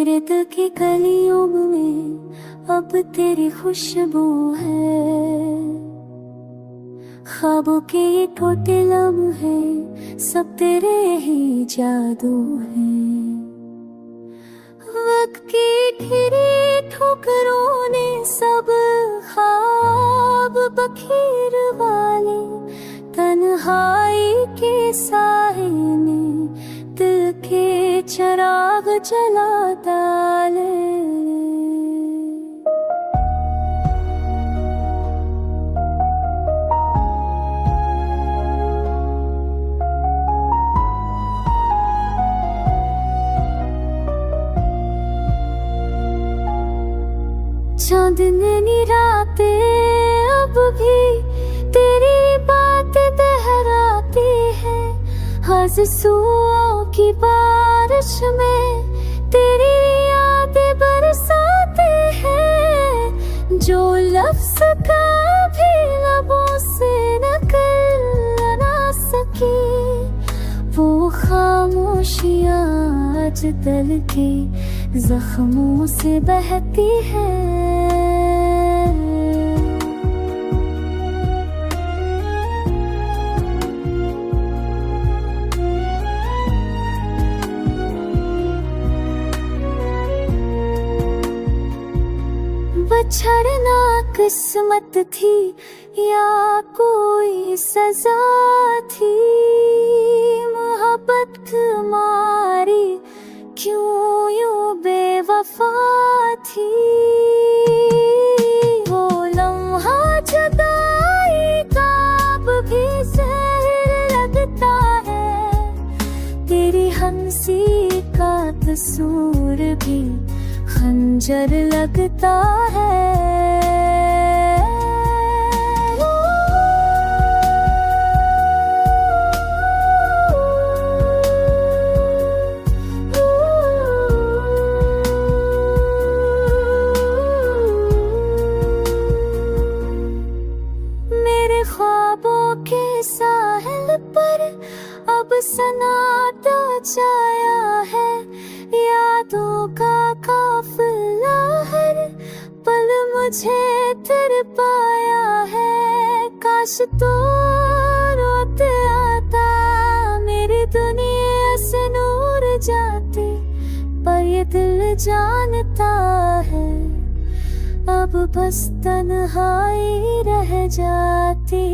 मेरे दिल की गलियों में अब तेरी खुशबू है। ख्वाबों के ये टूटे लम्हे सब तेरे ही जादू है। वक्त की ढेरी ठोकरों ने सब ख्वाब बखेर वाले, तन्हाई के साए ने दिल के चिराग जला डाले। चांदनी रातें अब भी तेरी बात दोहराती है। आंसुओं की बारिश में तेरी यादें बरसाते हैं। जो लफ्ज़ कभी लबों से निकल ना सकी, वो खामोशियाँ आज दिल के जख्मों से बहती है। बछड़ना किस्मत थी या कोई सजा थी, मोहब्बत मारी क्यों यूं बेवफा थी। वो लम्हा जुदाई का अब भी ज़हर लगता है। तेरी हंसी का कसूर भी खंजर लगता है। मेरे ख्वाबों के साहिल पर अब सन्नाटा छाया है। यादों का काफिला हर पल मुझे तर पाया है। काश तो रोते आता मेरी दुनिया से नूर जाती, पर ये दिल जानता है अब बस तन्हाई रह जाती।